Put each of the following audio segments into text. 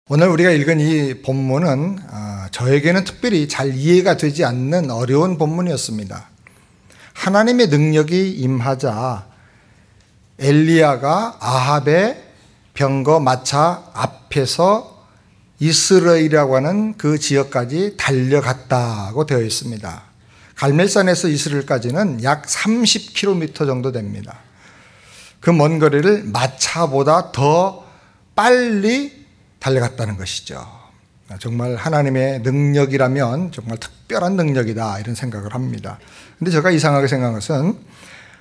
오늘 우리가 읽은 이 본문은 저에게는 특별히 잘 이해가 되지 않는 어려운 본문이었습니다. 하나님의 능력이 임하자 엘리야가 아합의 병거 마차 앞에서 이스라엘이라고 하는 그 지역까지 달려갔다고 되어 있습니다. 갈멜산에서 이스라엘까지는 약 30km 정도 됩니다. 그 먼 거리를 마차보다 더 빨리 달려갔다는 것이죠. 정말 하나님의 능력이라면 정말 특별한 능력이다 이런 생각을 합니다. 근데 제가 이상하게 생각한 것은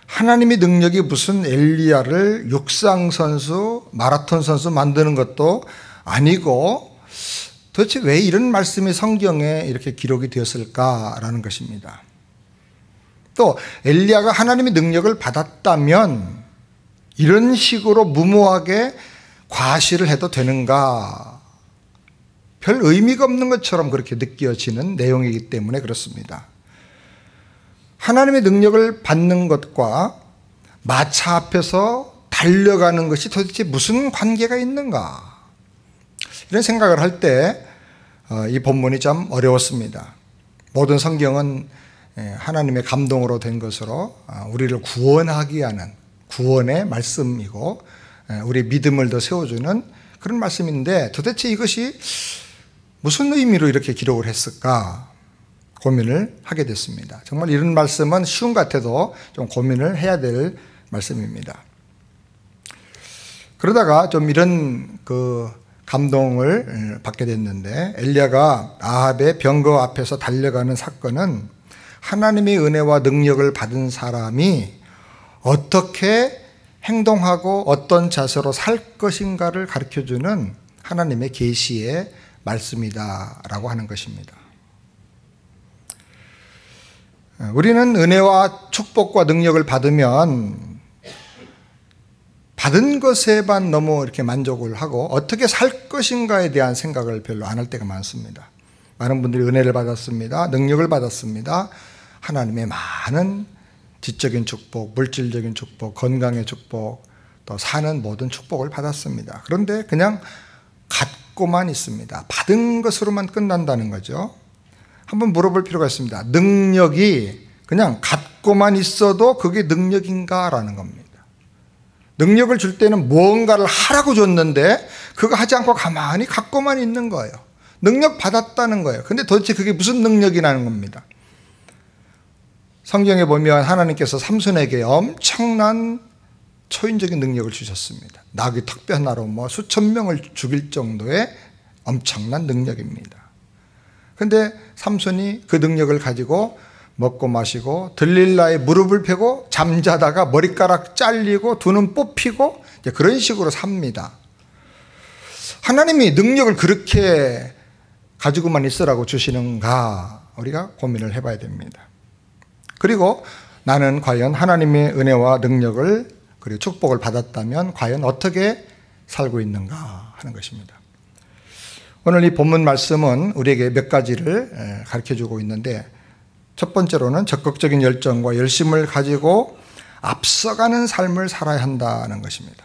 하나님의 능력이 무슨 엘리야를 육상 선수, 마라톤 선수 만드는 것도 아니고 도대체 왜 이런 말씀이 성경에 이렇게 기록이 되었을까라는 것입니다. 또 엘리야가 하나님의 능력을 받았다면 이런 식으로 무모하게 과시를 해도 되는가? 별 의미가 없는 것처럼 그렇게 느껴지는 내용이기 때문에 그렇습니다. 하나님의 능력을 받는 것과 마차 앞에서 달려가는 것이 도대체 무슨 관계가 있는가? 이런 생각을 할 때 이 본문이 참 어려웠습니다. 모든 성경은 하나님의 감동으로 된 것으로 우리를 구원하기 위한 구원의 말씀이고 우리 믿음을 더 세워주는 그런 말씀인데 도대체 이것이 무슨 의미로 이렇게 기록을 했을까 고민을 하게 됐습니다. 정말 이런 말씀은 쉬운 것 같아도 좀 고민을 해야 될 말씀입니다. 그러다가 좀 이런 감동을 받게 됐는데 엘리야가 아합의 병거 앞에서 달려가는 사건은 하나님의 은혜와 능력을 받은 사람이 어떻게 행동하고 어떤 자세로 살 것인가를 가르쳐주는 하나님의 계시의 말씀이다라고 하는 것입니다. 우리는 은혜와 축복과 능력을 받으면 받은 것에만 너무 이렇게 만족을 하고 어떻게 살 것인가에 대한 생각을 별로 안 할 때가 많습니다. 많은 분들이 은혜를 받았습니다. 능력을 받았습니다. 하나님의 많은 지적인 축복, 물질적인 축복, 건강의 축복, 또 사는 모든 축복을 받았습니다. 그런데 그냥 갖고만 있습니다. 받은 것으로만 끝난다는 거죠. 한번 물어볼 필요가 있습니다. 능력이 그냥 갖고만 있어도 그게 능력인가라는 겁니다. 능력을 줄 때는 무언가를 하라고 줬는데 그거 하지 않고 가만히 갖고만 있는 거예요. 능력 받았다는 거예요. 근데 도대체 그게 무슨 능력이라는 겁니다. 성경에 보면 하나님께서 삼손에게 엄청난 초인적인 능력을 주셨습니다. 나귀 턱뼈 하나로 수천 명을 죽일 정도의 엄청난 능력입니다. 그런데 삼손이 그 능력을 가지고 먹고 마시고 들릴라의 무릎을 펴고 잠자다가 머리카락 잘리고 두 눈 뽑히고 그런 식으로 삽니다. 하나님이 능력을 그렇게 가지고만 있으라고 주시는가 우리가 고민을 해봐야 됩니다. 그리고 나는 과연 하나님의 은혜와 능력을 그리고 축복을 받았다면 과연 어떻게 살고 있는가 하는 것입니다. 오늘 이 본문 말씀은 우리에게 몇 가지를 가르쳐주고 있는데 첫 번째로는 적극적인 열정과 열심을 가지고 앞서가는 삶을 살아야 한다는 것입니다.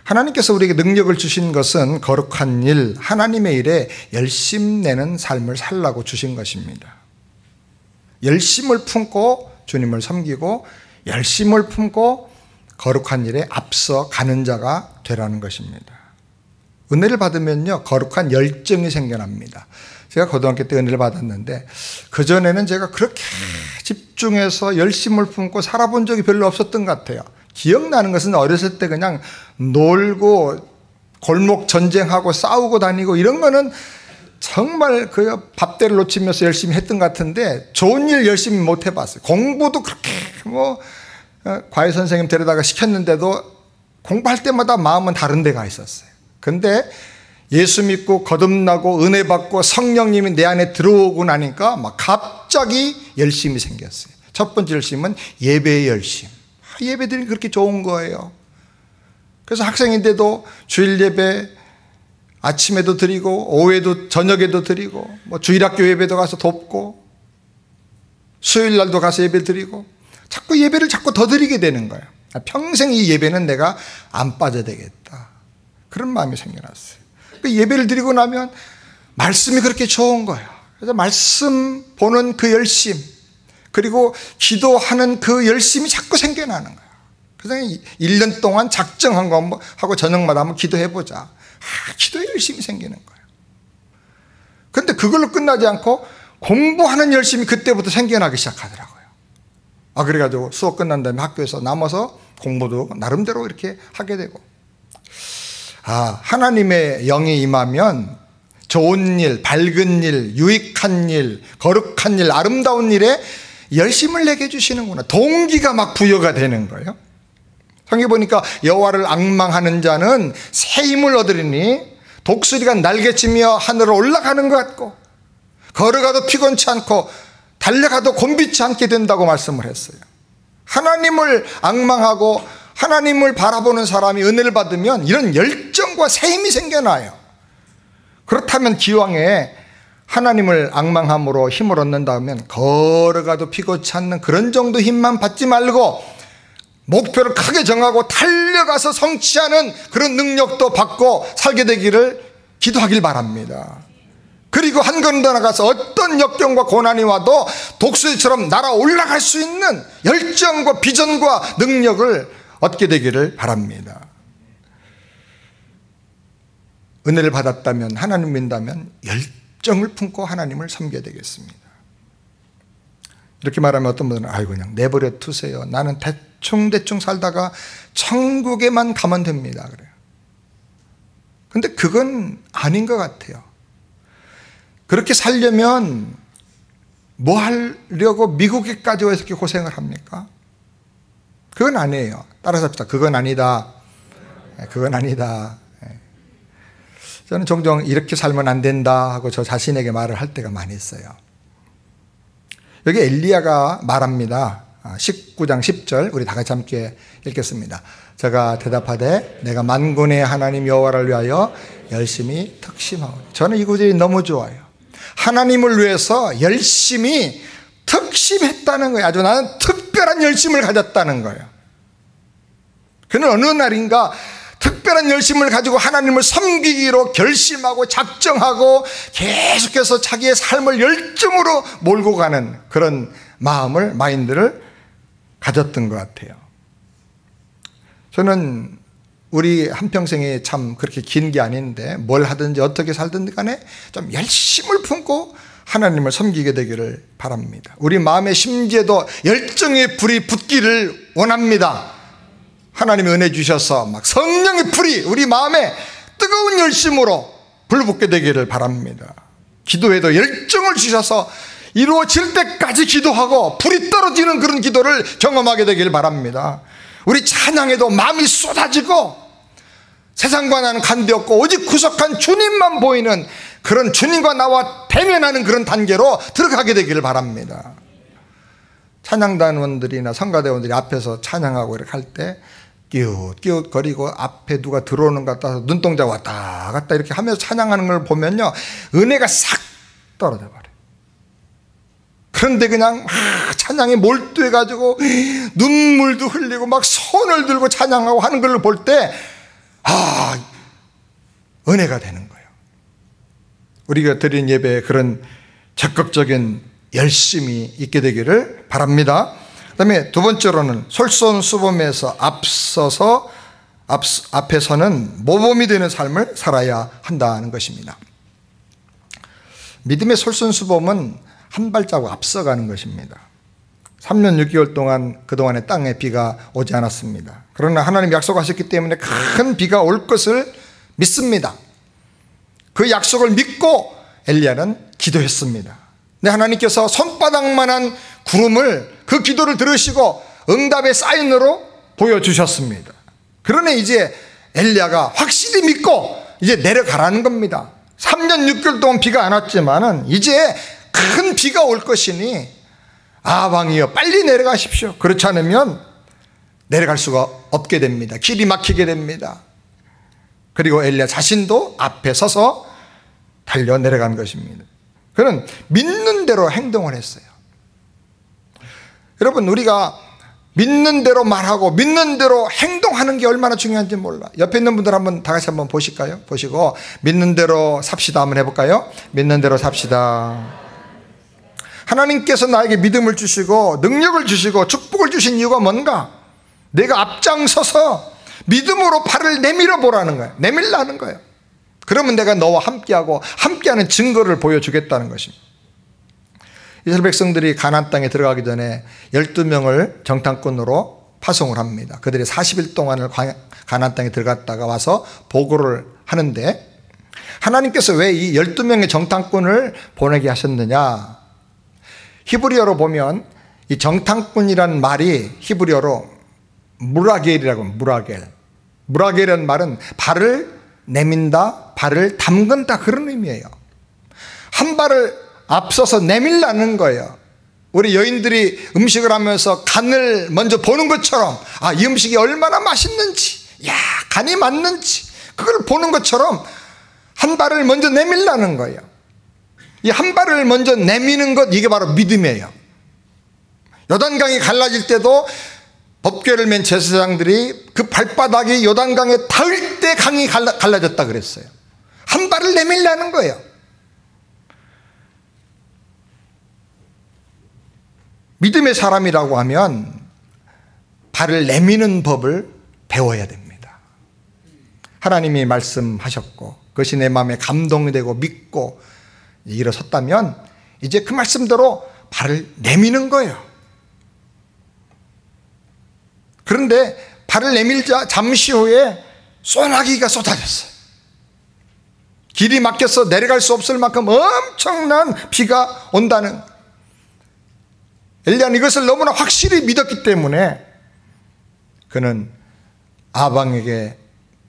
하나님께서 우리에게 능력을 주신 것은 거룩한 일, 하나님의 일에 열심 내는 삶을 살라고 주신 것입니다. 열심을 품고 주님을 섬기고 열심을 품고 거룩한 일에 앞서 가는 자가 되라는 것입니다. 은혜를 받으면요 거룩한 열정이 생겨납니다. 제가 고등학교 때 은혜를 받았는데 그전에는 제가 그렇게 집중해서 열심을 품고 살아본 적이 별로 없었던 것 같아요. 기억나는 것은 어렸을 때 그냥 놀고 골목 전쟁하고 싸우고 다니고 이런 거는 정말 그 밥대를 놓치면서 열심히 했던 것 같은데 좋은 일 열심히 못 해봤어요. 공부도 그렇게 과외 선생님 데려다가 시켰는데도 공부할 때마다 마음은 다른 데가 있었어요. 근데 예수 믿고 거듭나고 은혜 받고 성령님이 내 안에 들어오고 나니까 막 갑자기 열심이 생겼어요. 첫 번째 열심은 예배의 열심. 예배들이 그렇게 좋은 거예요. 그래서 학생인데도 주일 예배 아침에도 드리고 오후에도 저녁에도 드리고 주일학교 예배도 가서 돕고 수요일 날도 가서 예배 드리고 자꾸 예배를 자꾸 더 드리게 되는 거예요. 평생 이 예배는 내가 안 빠져야 되겠다. 그런 마음이 생겨났어요. 그 예배를 드리고 나면 말씀이 그렇게 좋은 거예요. 그래서 말씀 보는 그 열심, 그리고 기도하는 그 열심이 자꾸 생겨나는 거예요. 그래서 1년 동안 작정한 거 하고 저녁마다 한번 기도해보자. 기도에 열심이 생기는 거예요. 그런데 그걸로 끝나지 않고 공부하는 열심이 그때부터 생겨나기 시작하더라고요. 그래가지고 수업 끝난 다음에 학교에서 남아서 공부도 나름대로 이렇게 하게 되고, 하나님의 영이 임하면 좋은 일, 밝은 일, 유익한 일, 거룩한 일, 아름다운 일에 열심을 내게 주시는구나. 동기가 막 부여가 되는 거예요. 성경에 보니까 여호와를 앙망하는 자는 새 힘을 얻으리니 독수리가 날개치며 하늘로 올라가는 것 같고 걸어가도 피곤치 않고 달려가도 곤비치 않게 된다고 말씀을 했어요. 하나님을 앙망하고 하나님을 바라보는 사람이 은혜를 받으면 이런 열정과 새 힘이 생겨나요. 그렇다면 기왕에 하나님을 앙망함으로 힘을 얻는다면 걸어가도 피곤치 않는 그런 정도 힘만 받지 말고 목표를 크게 정하고 달려가서 성취하는 그런 능력도 받고 살게 되기를 기도하길 바랍니다. 그리고 한 걸음 더 나가서 어떤 역경과 고난이 와도 독수리처럼 날아 올라갈 수 있는 열정과 비전과 능력을 얻게 되기를 바랍니다. 은혜를 받았다면, 하나님 믿는다면 열정을 품고 하나님을 섬겨야 되겠습니다. 이렇게 말하면 어떤 분들은 그냥 내버려 두세요. 나는 대충 살다가 천국에만 가면 됩니다. 그래요. 근데 그건 아닌 것 같아요. 그렇게 살려면 뭐 하려고 미국에까지 와서 이렇게 고생을 합니까? 그건 아니에요. 따라서 합시다. 그건 아니다. 그건 아니다. 저는 종종 이렇게 살면 안 된다 하고 저 자신에게 말을 할 때가 많이 있어요. 여기 엘리야가 말합니다. 19장 10절 우리 다 같이 함께 읽겠습니다. 제가 대답하되 내가 만군의 하나님 여호와를 위하여 열심히 특심하오니. 저는 이 구절이 너무 좋아요. 하나님을 위해서 열심히 특심했다는 거예요. 아주 나는 특별한 열심을 가졌다는 거예요. 그는 어느 날인가 특별한 열심을 가지고 하나님을 섬기기로 결심하고 작정하고 계속해서 자기의 삶을 열정으로 몰고 가는 그런 마음을, 마인드를 가졌던 것 같아요. 저는 우리 한평생이 참 그렇게 긴 게 아닌데 뭘 하든지 어떻게 살든지 간에 좀 열심을 품고 하나님을 섬기게 되기를 바랍니다. 우리 마음의 심지에도 열정의 불이 붙기를 원합니다. 하나님이 은혜 주셔서 막 성령의 불이 우리 마음에 뜨거운 열심으로 불붙게 되기를 바랍니다. 기도에도 열정을 주셔서 이루어질 때까지 기도하고 불이 떨어지는 그런 기도를 경험하게 되기를 바랍니다. 우리 찬양에도 마음이 쏟아지고 세상과 나는 관계없고 오직 구속한 주님만 보이는 그런 주님과 나와 대면하는 그런 단계로 들어가게 되기를 바랍니다. 찬양단원들이나 성가대원들이 앞에서 찬양하고 이렇게 할 때 끼웃끼웃거리고 앞에 누가 들어오는 것 같아서 눈동자 왔다 갔다 이렇게 하면서 찬양하는 걸 보면요, 은혜가 싹 떨어져 버려요. 그런데 그냥 찬양에 몰두해가지고 눈물도 흘리고 막 손을 들고 찬양하고 하는 걸 볼 때 은혜가 되는 거예요. 우리가 드린 예배에 그런 적극적인 열심이 있게 되기를 바랍니다. 그 다음에 두 번째로는 솔선수범에서 앞에서는 모범이 되는 삶을 살아야 한다는 것입니다. 믿음의 솔선수범은 한 발자국 앞서가는 것입니다. 3년 6개월 동안 그동안에 땅에 비가 오지 않았습니다. 그러나 하나님 약속하셨기 때문에 큰 비가 올 것을 믿습니다. 그 약속을 믿고 엘리야는 기도했습니다. 네, 하나님께서 손바닥만한 구름을 그 기도를 들으시고 응답의 사인으로 보여주셨습니다. 그러니 이제 엘리야가 확실히 믿고 이제 내려가라는 겁니다. 3년 6개월 동안 비가 안 왔지만은 이제 큰 비가 올 것이니 왕이여 빨리 내려가십시오. 그렇지 않으면 내려갈 수가 없게 됩니다. 길이 막히게 됩니다. 그리고 엘리야 자신도 앞에 서서 달려 내려간 것입니다. 그는 믿는 대로 행동을 했어요. 여러분, 우리가 믿는 대로 말하고 믿는 대로 행동하는 게 얼마나 중요한지 몰라. 옆에 있는 분들 한번 다 같이 한번 보실까요? 보시고 믿는 대로 삽시다 한번 해볼까요? 믿는 대로 삽시다. 하나님께서 나에게 믿음을 주시고 능력을 주시고 축복을 주신 이유가 뭔가? 내가 앞장서서 믿음으로 발을 내밀어 보라는 거예요. 내밀라는 거예요. 그러면 내가 너와 함께하고 함께하는 증거를 보여주겠다는 것입니다. 이스라엘 백성들이 가나안 땅에 들어가기 전에 12명을 정탐꾼으로 파송을 합니다. 그들이 40일 동안을 가나안 땅에 들어갔다가 와서 보고를 하는데, 하나님께서 왜 이 12명의 정탐꾼을 보내게 하셨느냐? 히브리어로 보면 이 정탐꾼이라는 말이 히브리어로 무라겔이라고 합니다. 무라겔이라는 말은 발을 내민다, 발을 담근다, 그런 의미예요. 한 발을 앞서서 내밀라는 거예요. 우리 여인들이 음식을 하면서 간을 먼저 보는 것처럼, 아, 이 음식이 얼마나 맛있는지, 야, 간이 맞는지, 그걸 보는 것처럼 한 발을 먼저 내밀라는 거예요. 이 한 발을 먼저 내미는 것, 이게 바로 믿음이에요. 요단강이 갈라질 때도 법궤를 맨 제사장들이 그 발바닥이 요단강에 닿을 때 강이 갈라졌다 그랬어요. 한 발을 내밀라는 거예요. 믿음의 사람이라고 하면 발을 내미는 법을 배워야 됩니다. 하나님이 말씀하셨고 그것이 내 마음에 감동이 되고 믿고 일어섰다면 이제 그 말씀대로 발을 내미는 거예요. 그런데 발을 내밀자 잠시 후에 소나기가 쏟아졌어요. 길이 막혀서 내려갈 수 없을 만큼 엄청난 비가 온다는, 엘리야는 이것을 너무나 확실히 믿었기 때문에 그는 아방에게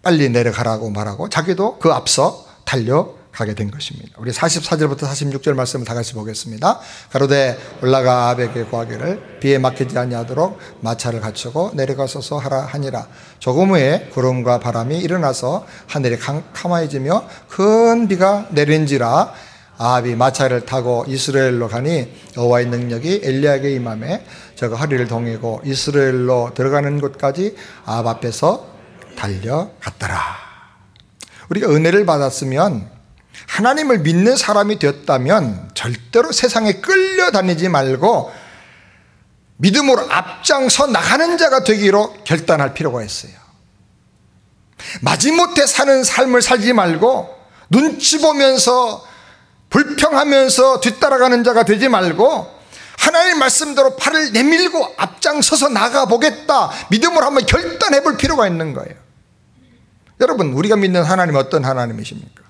빨리 내려가라고 말하고 자기도 그 앞서 달려가게 된 것입니다. 우리 44절부터 46절 말씀을 다 같이 보겠습니다. 가로되 올라가 아합에게 구하기를 비에 막히지 아니하도록 마차를 갖추고 내려가소서 하라 하니라. 조금 후에 구름과 바람이 일어나서 하늘이 캄캄해지며 큰 비가 내린지라. 아합이 마차를 타고 이스라엘로 가니 여호와의 능력이 엘리야에게 임하매 저가 허리를 동이고 이스라엘로 들어가는 곳까지 아합 앞에서 달려갔더라. 우리가 은혜를 받았으면, 하나님을 믿는 사람이 되었다면 절대로 세상에 끌려다니지 말고 믿음으로 앞장서 나가는 자가 되기로 결단할 필요가 있어요. 마지못해 사는 삶을 살지 말고 눈치 보면서 불평하면서 뒤따라가는 자가 되지 말고 하나님 말씀대로 발을 내밀고 앞장서서 나가보겠다, 믿음으로 한번 결단해 볼 필요가 있는 거예요. 여러분, 우리가 믿는 하나님은 어떤 하나님이십니까?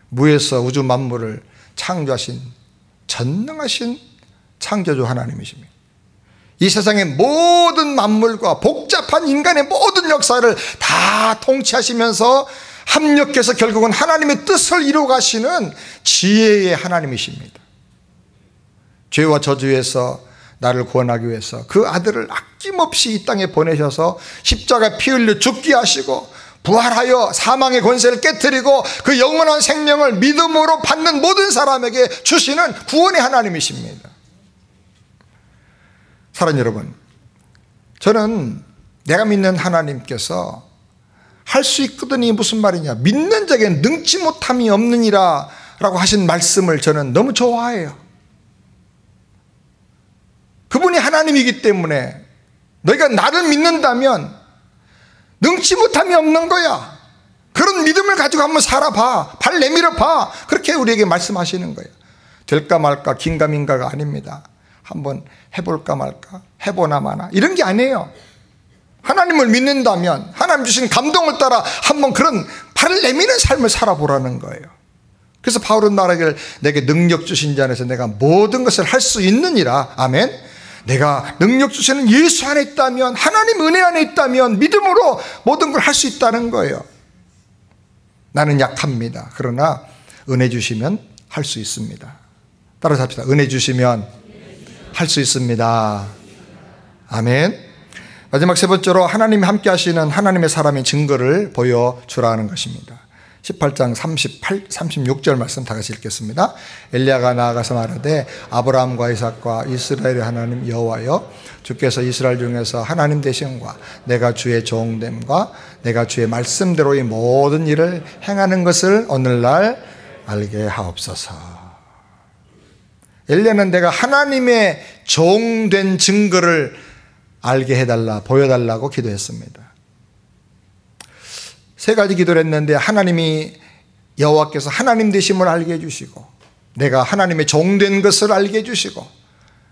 무에서 우주 만물을 창조하신 전능하신 창조주 하나님이십니다. 이 세상의 모든 만물과 복잡한 인간의 모든 역사를 다 통치하시면서 합력해서 결국은 하나님의 뜻을 이루어 가시는 지혜의 하나님이십니다. 죄와 저주에서 나를 구원하기 위해서 그 아들을 아낌없이 이 땅에 보내셔서 십자가에 피 흘려 죽게 하시고 부활하여 사망의 권세를 깨뜨리고 그 영원한 생명을 믿음으로 받는 모든 사람에게 주시는 구원의 하나님이십니다. 사랑하는 여러분, 저는 내가 믿는 하나님께서 할 수 있거든이 무슨 말이냐, 믿는 자에겐 능치 못함이 없느니라 라고 하신 말씀을 저는 너무 좋아해요. 그분이 하나님이기 때문에 너희가 나를 믿는다면 능치 못함이 없는 거야. 그런 믿음을 가지고 한번 살아봐, 발 내밀어봐, 그렇게 우리에게 말씀하시는 거예요. 될까 말까 긴가민가가 아닙니다. 한번 해볼까 말까, 해보나 마나 이런 게 아니에요. 하나님을 믿는다면 하나님 주신 감동을 따라 한번 그런 발을 내미는 삶을 살아보라는 거예요. 그래서 바울은 말하기를 내게 능력 주신 자 안에서 내가 모든 것을 할 수 있느니라. 아멘. 내가 능력 주시는 예수 안에 있다면, 하나님 은혜 안에 있다면 믿음으로 모든 걸 할 수 있다는 거예요. 나는 약합니다. 그러나 은혜 주시면 할 수 있습니다. 따라서 합시다. 은혜 주시면 할 수 있습니다. 아멘. 마지막 세 번째로 하나님이 함께 하시는 하나님의 사람의 증거를 보여주라는 것입니다. 18장 36절 말씀 다 같이 읽겠습니다. 엘리야가 나아가서 말하되 아브라함과 이삭과 이스라엘의 하나님 여호와여, 주께서 이스라엘 중에서 하나님 되심과 내가 주의 종됨과 내가 주의 말씀대로 이 모든 일을 행하는 것을 오늘날 알게 하옵소서. 엘리야는 내가 하나님의 종된 증거를 알게 해달라, 보여달라고 기도했습니다. 세 가지 기도를 했는데, 하나님이 여호와께서 하나님 되심을 알게 해주시고, 내가 하나님의 종된 것을 알게 해주시고,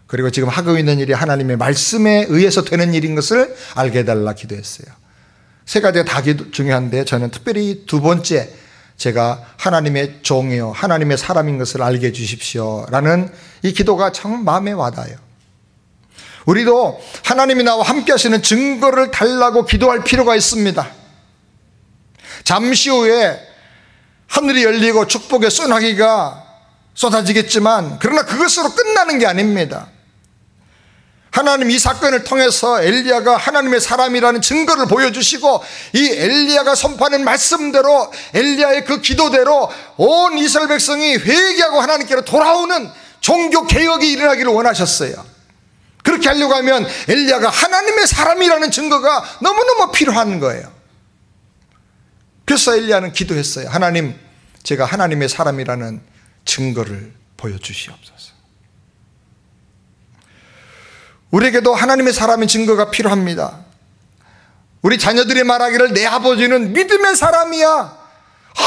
그리고 지금 하고 있는 일이 하나님의 말씀에 의해서 되는 일인 것을 알게 해달라 기도했어요. 세 가지가 다 중요한데, 저는 특별히 두 번째, 제가 하나님의 종이요 하나님의 사람인 것을 알게 해주십시오 라는 이 기도가 참 마음에 와닿아요. 우리도 하나님이 나와 함께 하시는 증거를 달라고 기도할 필요가 있습니다. 잠시 후에 하늘이 열리고 축복의 소나기가 쏟아지겠지만, 그러나 그것으로 끝나는 게 아닙니다. 하나님 이 사건을 통해서 엘리야가 하나님의 사람이라는 증거를 보여주시고, 이 엘리야가 선포하는 말씀대로, 엘리야의 그 기도대로 온 이스라엘 백성이 회개하고 하나님께로 돌아오는 종교 개혁이 일어나기를 원하셨어요. 그렇게 하려고 하면 엘리야가 하나님의 사람이라는 증거가 너무너무 필요한 거예요. 그래서 엘리야는 기도했어요. 하나님, 제가 하나님의 사람이라는 증거를 보여주시옵소서. 우리에게도 하나님의 사람의 증거가 필요합니다. 우리 자녀들이 말하기를 내 아버지는 믿음의 사람이야.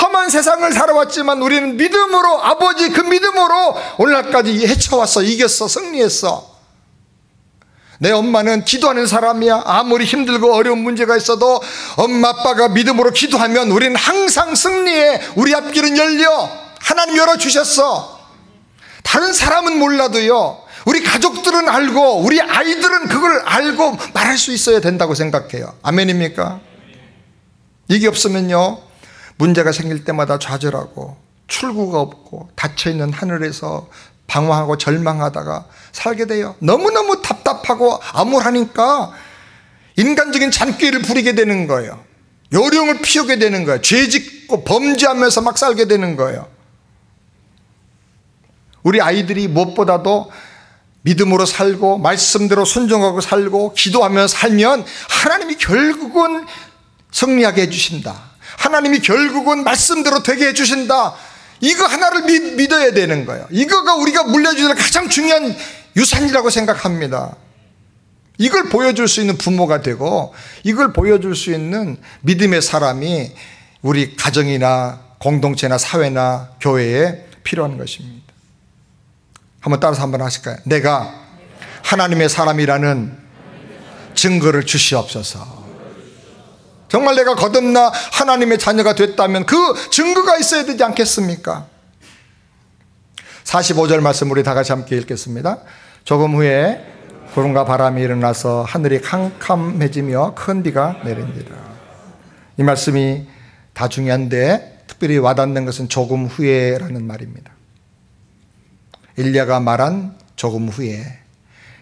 험한 세상을 살아왔지만 우리는 믿음으로, 아버지 그 믿음으로 오늘날까지 헤쳐왔어, 이겼어, 승리했어. 내 엄마는 기도하는 사람이야. 아무리 힘들고 어려운 문제가 있어도 엄마 아빠가 믿음으로 기도하면 우리는 항상 승리해. 우리 앞길은 열려. 하나님 열어주셨어. 다른 사람은 몰라도요, 우리 가족들은 알고, 우리 아이들은 그걸 알고 말할 수 있어야 된다고 생각해요. 아멘입니까? 이게 없으면요, 문제가 생길 때마다 좌절하고 출구가 없고 닫혀있는 하늘에서 방황하고 절망하다가 살게 돼요. 너무너무 답답하고 암울하니까 인간적인 잔꾀를 부리게 되는 거예요. 요령을 피우게 되는 거예요. 죄짓고 범죄하면서 막 살게 되는 거예요. 우리 아이들이 무엇보다도 믿음으로 살고 말씀대로 순종하고 살고 기도하며 살면 하나님이 결국은 승리하게 해주신다. 하나님이 결국은 말씀대로 되게 해주신다. 이거 하나를 믿어야 되는 거예요. 이거가 우리가 물려주는 가장 중요한 유산이라고 생각합니다. 이걸 보여줄 수 있는 부모가 되고, 이걸 보여줄 수 있는 믿음의 사람이 우리 가정이나 공동체나 사회나 교회에 필요한 것입니다. 한번 따라서 한번 하실까요? 내가 하나님의 사람이라는 증거를 주시옵소서. 정말 내가 거듭나 하나님의 자녀가 됐다면 그 증거가 있어야 되지 않겠습니까? 45절 말씀 우리 다 같이 함께 읽겠습니다. 조금 후에 구름과 바람이 일어나서 하늘이 캄캄해지며 큰 비가 내립니다. 이 말씀이 다 중요한데 특별히 와닿는 것은 조금 후에라는 말입니다. 엘리야가 말한 조금 후에,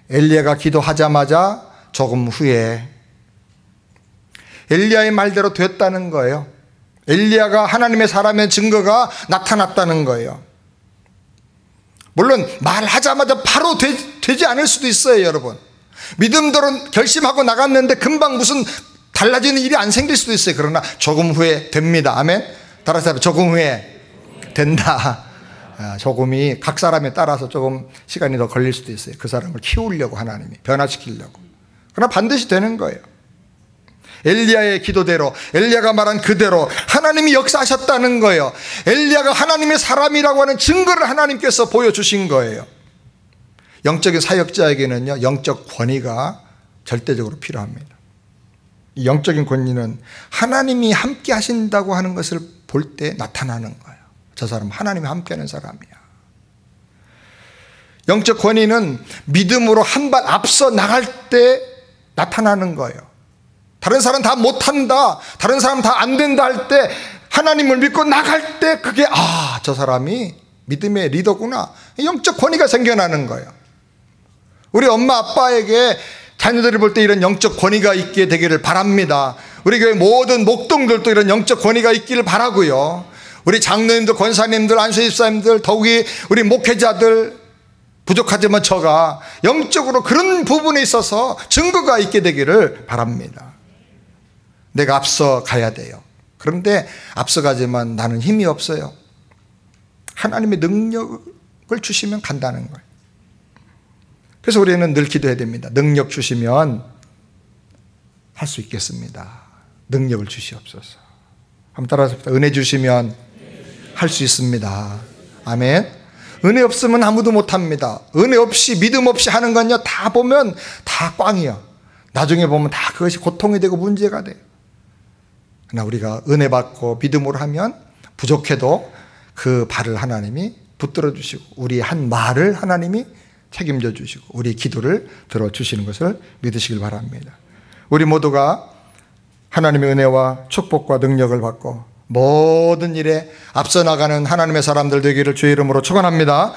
엘리야가 기도하자마자 조금 후에 엘리야의 말대로 됐다는 거예요. 엘리야가 하나님의 사람의 증거가 나타났다는 거예요. 물론 말하자마자 바로 되지 않을 수도 있어요. 여러분, 믿음대로 결심하고 나갔는데 금방 무슨 달라지는 일이 안 생길 수도 있어요. 그러나 조금 후에 됩니다. 아멘. 따라서 조금 후에 된다. 조금이 각 사람에 따라서 조금 시간이 더 걸릴 수도 있어요. 그 사람을 키우려고, 하나님이 변화시키려고. 그러나 반드시 되는 거예요. 엘리야의 기도대로, 엘리야가 말한 그대로 하나님이 역사하셨다는 거예요. 엘리야가 하나님의 사람이라고 하는 증거를 하나님께서 보여주신 거예요. 영적인 사역자에게는요, 영적 권위가 절대적으로 필요합니다. 이 영적인 권위는 하나님이 함께 하신다고 하는 것을 볼 때 나타나는 거예요. 저 사람 하나님이 함께하는 사람이야. 영적 권위는 믿음으로 한 발 앞서 나갈 때 나타나는 거예요. 다른 사람 다 못한다, 다른 사람 다 안 된다 할 때 하나님을 믿고 나갈 때 그게 저 사람이 믿음의 리더구나, 영적 권위가 생겨나는 거예요. 우리 엄마 아빠에게 자녀들을 볼 때 이런 영적 권위가 있게 되기를 바랍니다. 우리 교회 모든 목동들도 이런 영적 권위가 있기를 바라고요. 우리 장로님들, 권사님들, 안수집사님들, 더욱이 우리 목회자들, 부족하지만 저가 영적으로 그런 부분에 있어서 증거가 있게 되기를 바랍니다. 내가 앞서 가야 돼요. 그런데 앞서가지만 나는 힘이 없어요. 하나님의 능력을 주시면 간다는 거예요. 그래서 우리는 늘 기도해야 됩니다. 능력 주시면 할 수 있겠습니다. 능력을 주시옵소서. 한번 따라서 은혜 주시면 할 수 있습니다. 아멘. 은혜 없으면 아무도 못합니다. 은혜 없이 믿음 없이 하는 건요 다 보면 다 꽝이요. 나중에 보면 다 그것이 고통이 되고 문제가 돼요. 그러나 우리가 은혜 받고 믿음으로 하면 부족해도 그 발을 하나님이 붙들어 주시고 우리 한 말을 하나님이 책임져 주시고 우리 기도를 들어주시는 것을 믿으시길 바랍니다. 우리 모두가 하나님의 은혜와 축복과 능력을 받고 모든 일에 앞서 나가는 하나님의 사람들 되기를 주의 이름으로 축원합니다.